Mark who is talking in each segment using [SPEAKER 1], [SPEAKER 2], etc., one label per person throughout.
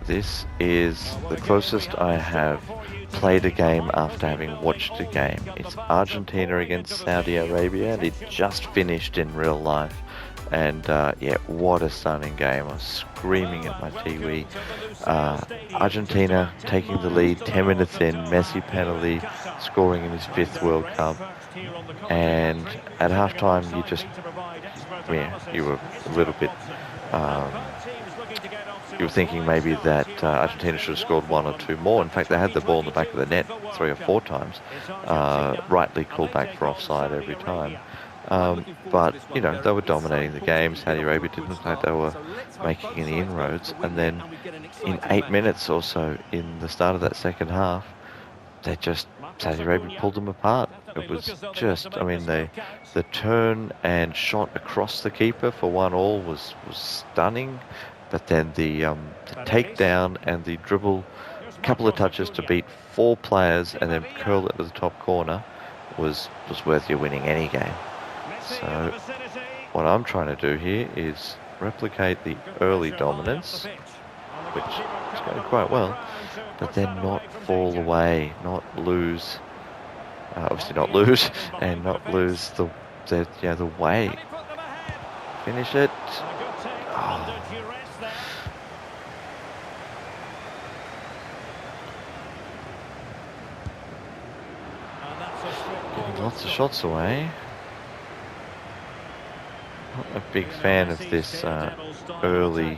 [SPEAKER 1] This is the closest I have played a game after having watched a game. It's Argentina against Saudi Arabia, and it just finished in real life. And yeah, what a stunning game. I was screaming at my TV. Argentina taking the lead 10 minutes in, Messi penalty, scoring in his 5th World Cup. And at halftime, you were a little bit, um, you were thinking maybe that Argentina should have scored one or two more. In fact, they had the ball in the back of the net 3 or 4 times, rightly called back for offside every time. But, you know, they were dominating the game. Saudi Arabia didn't look like they were making any inroads. And then in 8 minutes or so in the start of that second half, Saudi Arabia pulled them apart. It was just, I mean, the turn and shot across the keeper for 1-1 was stunning. But then the takedown and the dribble, couple of touches to beat 4 players and then curl it to the top corner was worth you winning any game. So what I'm trying to do here is replicate the early dominance, which is going quite well, but then not fall away, not lose, obviously not lose, and not lose the way. Finish it. Oh. Getting lots of shots away. Not a big fan of this early,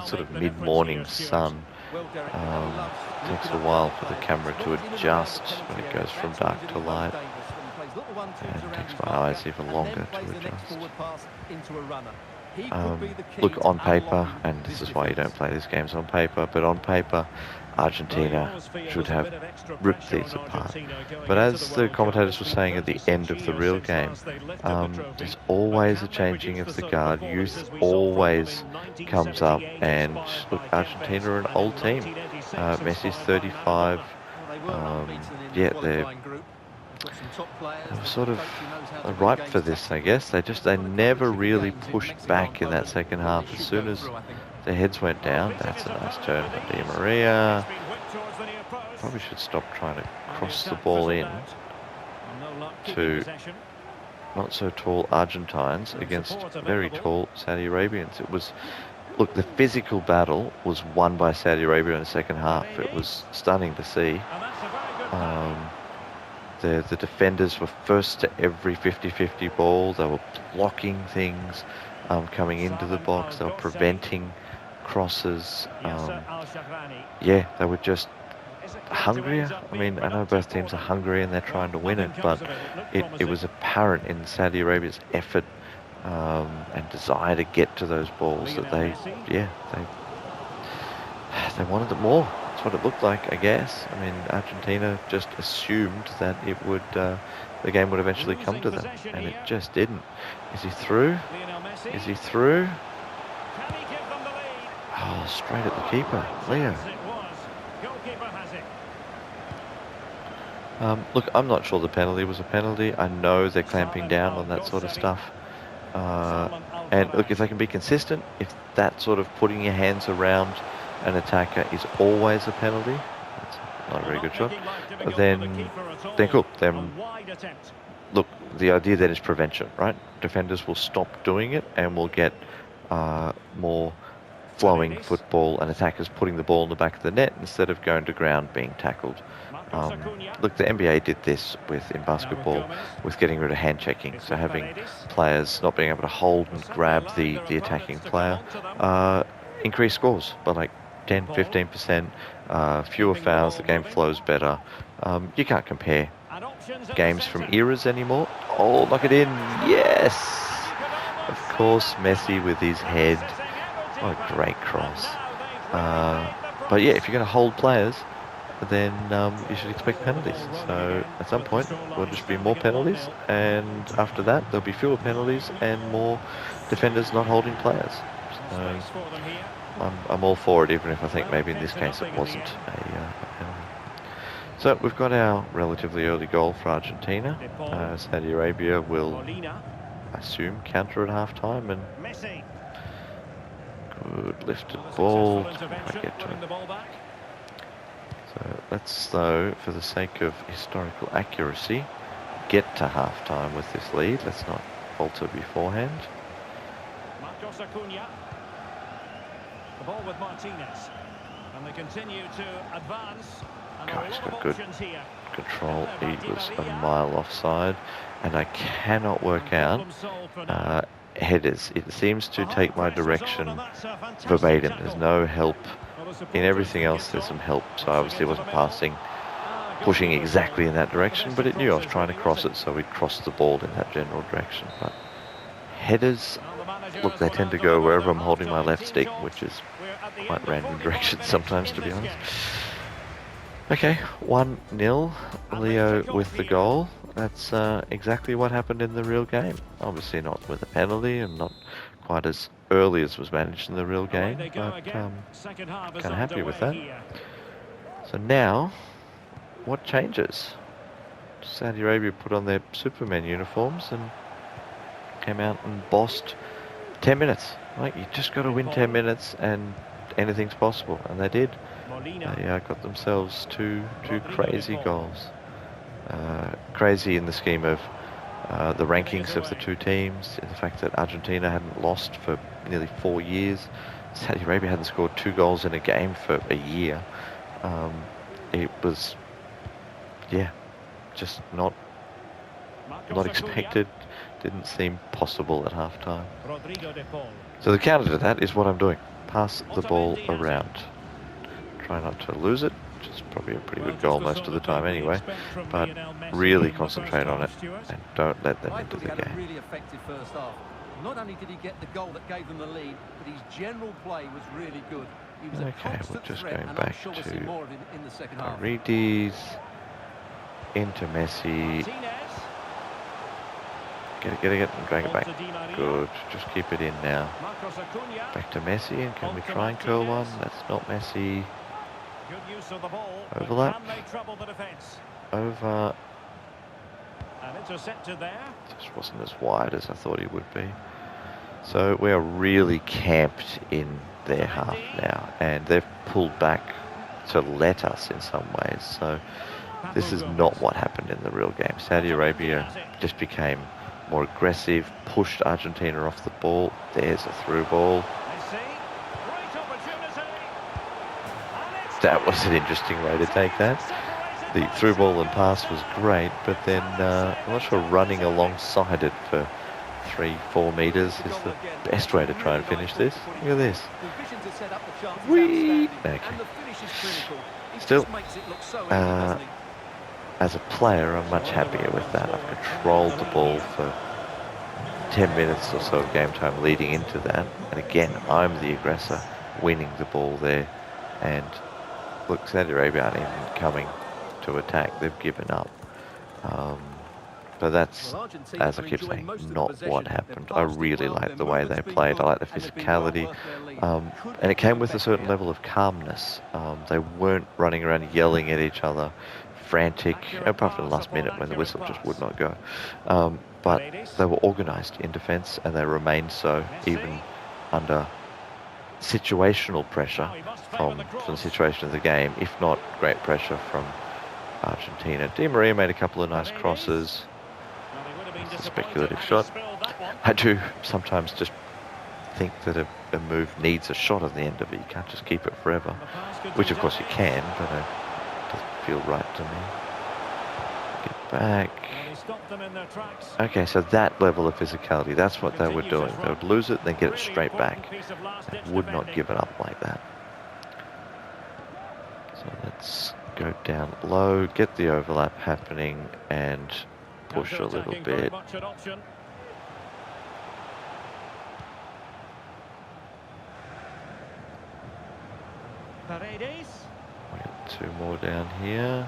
[SPEAKER 1] sort of mid-morning sun. Takes a while for the camera to adjust when it goes from dark to light, and it takes my eyes even longer to adjust. Look, on paper, and this is why you don't play these games on paper, but on paper, Argentina should have ripped these apart. But as the commentators were saying at the end of the real game, there's always a changing of the guard. Youth always comes up, and look, Argentina are an old team. Messi's 35. Yeah, they're sort of ripe for this, I guess. They never really pushed back in that second half. As soon as their heads went down, that's a nice turn from Di Maria. Probably should stop trying to cross the ball in to not so tall Argentines against very tall Saudi Arabians. It was, look, the physical battle was won by Saudi Arabia in the second half. It was stunning to see. The defenders were first to every 50-50 ball. They were blocking things coming into the box. They were preventing crosses. Yeah, they were just hungrier. I mean, I know both teams are hungry and they're trying to win it, but it was apparent in Saudi Arabia's effort and desire to get to those balls that they wanted it more. What it looked like, I guess. I mean, Argentina just assumed that it would, the game would eventually come to them, and it just didn't. Is he through? Is he through? Oh, straight at the keeper, Leo. Look, I'm not sure the penalty was a penalty. I know they're clamping down on that sort of stuff. And look, if they can be consistent, if that sort of putting your hands around an attacker is always a penalty, that's not a very good shot, then cool. Then look, the idea then is prevention, right? Defenders will stop doing it and we'll get more flowing football and attackers putting the ball in the back of the net instead of going to ground being tackled. Look, the NBA did this in basketball with getting rid of hand checking, so having players not being able to hold and grab the attacking player, increase scores by like 10-15%, fewer fouls, the game flows better. You can't compare games from eras anymore. Oh, knock it in, yes! Of course, Messi with his head. What a great cross. But yeah, if you're going to hold players, then you should expect penalties. So at some point, there'll just be more penalties, and after that, there'll be fewer penalties and more defenders not holding players. So I'm all for it, even if I think maybe in this case it wasn't a penalty. So we've got our relatively early goal for Argentina. Saudi Arabia will, I assume, counter at half-time, and Good lifted ball. If I get to it. So let's, though, for the sake of historical accuracy, get to half-time with this lead. Let's not falter beforehand.
[SPEAKER 2] The ball with Martinez. And they continue to advance.
[SPEAKER 1] Guys got good control. He was a mile offside. And I cannot work out headers. It seems to take my direction verbatim. There's no help. In everything else, there's some help. So I obviously wasn't pushing exactly in that direction, but it knew I was trying to cross it, so we'd cross the ball in that general direction. But headers, look, they tend to go wherever I'm holding my left stick, which is quite random directions sometimes, to be honest. Okay, 1-0, Leo with the goal. That's exactly what happened in the real game. Obviously not with a penalty and not quite as early as was managed in the real game, but kind of happy with that. So now, what changes? Saudi Arabia put on their Superman uniforms and came out and bossed 10 minutes. Like, you just got to win 10 minutes and anything's possible, and they did. They got themselves two crazy goals. Crazy in the scheme of the rankings of the two teams, in the fact that Argentina hadn't lost for nearly 4 years. Saudi Arabia hadn't scored 2 goals in a game for a year. It was, yeah, just not expected. Didn't seem possible at half-time. So the counter to that is what I'm doing. Pass the ball around. Try not to lose it, which is probably a pretty good goal most of the time anyway, but really concentrate on it and don't let them into the game.
[SPEAKER 3] Really effective first half. Not only did he get the goal that gave them the lead, but his general play was really good. He was
[SPEAKER 1] okay, we're just going back to
[SPEAKER 3] half.
[SPEAKER 1] Paredes, into Messi. Get it, and drag it back. Good, just keep it in now. Back to Messi, and can we try and curl one? That's not Messi. Overlap. Over. Just wasn't as wide as I thought he would be. So we are really camped in their half now, and they've pulled back to let us in some ways. So this is not what happened in the real game. Saudi Arabia just became more aggressive, pushed Argentina off the ball. There's a through ball. That was an interesting way to take that. The through ball and pass was great, but then I'm not sure running alongside it for 3-4 meters is the best way to try and finish this. Look at this. Whee! Okay. Still, as a player, I'm much happier with that. I've controlled the ball for 10 minutes or so of game time leading into that. And again, I'm the aggressor, winning the ball there. And look, Saudi Arabia aren't even coming to attack. They've given up. But that's, as I keep saying, not what happened. I really like the way they played. I like the physicality. And it came with a certain level of calmness. They weren't running around yelling at each other, frantic, apart from the last minute when the whistle just would not go. But they were organised in defence, and they remained so even under situational pressure from the situation of the game, if not great pressure from Argentina. Di Maria made a couple of nice crosses. It's a speculative shot. I do sometimes just think that a move needs a shot at the end of it. You can't just keep it forever, which of course you can, but it doesn't feel right to me. Get back. Okay, so that level of physicality, that's what they were doing. They would lose it, then get it straight back. They would not give it up like that. So let's go down low, get the overlap happening, and push a little bit. We got 2 more down here.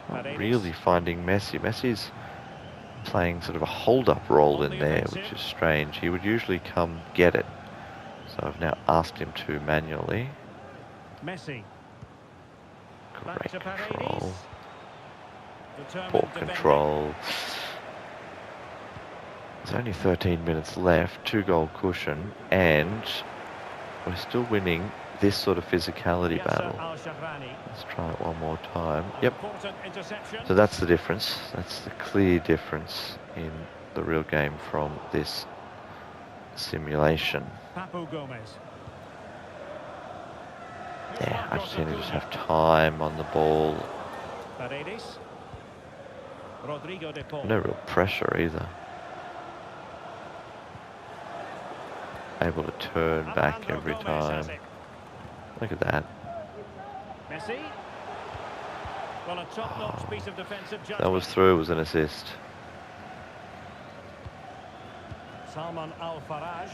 [SPEAKER 1] Not really finding Messi. Messi's playing sort of a hold-up role in there, which is strange. He would usually come get it. So I've now asked him to manually.
[SPEAKER 2] Messi.
[SPEAKER 1] Great control. Poor control. There's only 13 minutes left, 2-goal cushion, and we're still winning this sort of physicality
[SPEAKER 2] Yasser
[SPEAKER 1] battle.
[SPEAKER 2] Al-Shahrani.
[SPEAKER 1] Let's try it one more time.
[SPEAKER 2] An
[SPEAKER 1] Yep.
[SPEAKER 2] important interception.
[SPEAKER 1] So that's the difference. That's the clear difference in the real game from this simulation.
[SPEAKER 2] Papu Gomez.
[SPEAKER 1] Yeah, Argentina just have time on the ball.
[SPEAKER 2] Paredes. Rodrigo de Paul.
[SPEAKER 1] No real pressure either. Able to turn back
[SPEAKER 2] Alejandro
[SPEAKER 1] every
[SPEAKER 2] Gomez
[SPEAKER 1] time.
[SPEAKER 2] has it.
[SPEAKER 1] Look at that.
[SPEAKER 2] Messi. Well, a top-notch piece of defensive judgment.
[SPEAKER 1] That was through, it was an assist.
[SPEAKER 2] Salman Al-Faraj.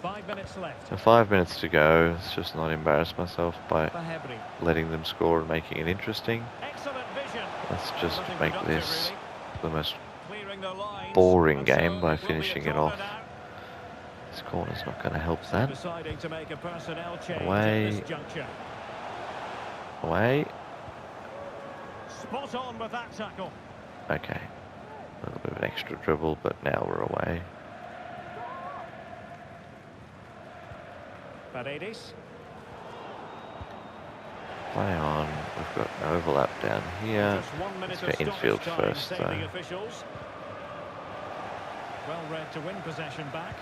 [SPEAKER 2] 5 minutes left.
[SPEAKER 1] So 5 minutes to go. Let's just not embarrass myself by
[SPEAKER 2] Fahebri.
[SPEAKER 1] letting them score and making it interesting.
[SPEAKER 2] Excellent vision.
[SPEAKER 1] Let's just
[SPEAKER 2] Nothing
[SPEAKER 1] make
[SPEAKER 2] productive,
[SPEAKER 1] this
[SPEAKER 2] really.
[SPEAKER 1] the most
[SPEAKER 2] Clearing the lines,
[SPEAKER 1] boring
[SPEAKER 2] and
[SPEAKER 1] game
[SPEAKER 2] so
[SPEAKER 1] by
[SPEAKER 2] it will be
[SPEAKER 1] finishing
[SPEAKER 2] a
[SPEAKER 1] it
[SPEAKER 2] corner
[SPEAKER 1] off.
[SPEAKER 2] now.
[SPEAKER 1] This corner's not going to help
[SPEAKER 2] So
[SPEAKER 1] that.
[SPEAKER 2] deciding to make a personnel change
[SPEAKER 1] Away.
[SPEAKER 2] at this juncture.
[SPEAKER 1] Away.
[SPEAKER 2] Spot on with that tackle.
[SPEAKER 1] Okay. A little bit of an extra dribble, but now we're away.
[SPEAKER 2] Paredes.
[SPEAKER 1] Play on. We've got an overlap down here.
[SPEAKER 2] Just 1 minute
[SPEAKER 1] Let's
[SPEAKER 2] of
[SPEAKER 1] go
[SPEAKER 2] stoppage
[SPEAKER 1] infield
[SPEAKER 2] time,
[SPEAKER 1] first,
[SPEAKER 2] say the
[SPEAKER 1] though.
[SPEAKER 2] officials. Well read to win possession back.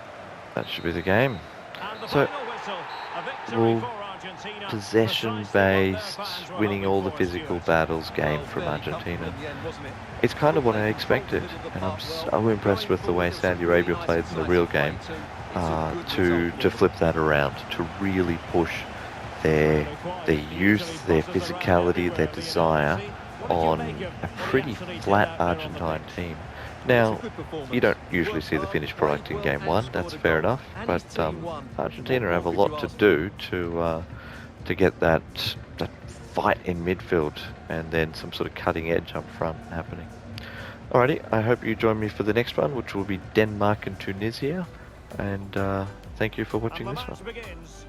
[SPEAKER 1] That should be the game.
[SPEAKER 2] And the
[SPEAKER 1] So,
[SPEAKER 2] final whistle. A victory
[SPEAKER 1] we'll
[SPEAKER 2] for Argentina.
[SPEAKER 1] possession-based,
[SPEAKER 2] Precisely what their fans were
[SPEAKER 1] winning all the
[SPEAKER 2] hoping for,
[SPEAKER 1] physical
[SPEAKER 2] Stuart.
[SPEAKER 1] battles game
[SPEAKER 3] Well,
[SPEAKER 1] from
[SPEAKER 3] fairly
[SPEAKER 1] Argentina.
[SPEAKER 3] comfortable in the end, wasn't it?
[SPEAKER 1] It's kind of what I expected, and I'm so impressed with the way Saudi Arabia played in the real game to flip that around, to really push their youth, their physicality, their desire on a pretty flat Argentine team. Now, you don't usually see the finished product in game one, that's fair enough, but Argentina have a lot to do to get that fight in midfield and then some sort of cutting edge up front happening. Alrighty, I hope you join me for the next one, which will be Denmark and Tunisia, and thank you for watching
[SPEAKER 2] And the
[SPEAKER 1] this one.
[SPEAKER 2] match begins.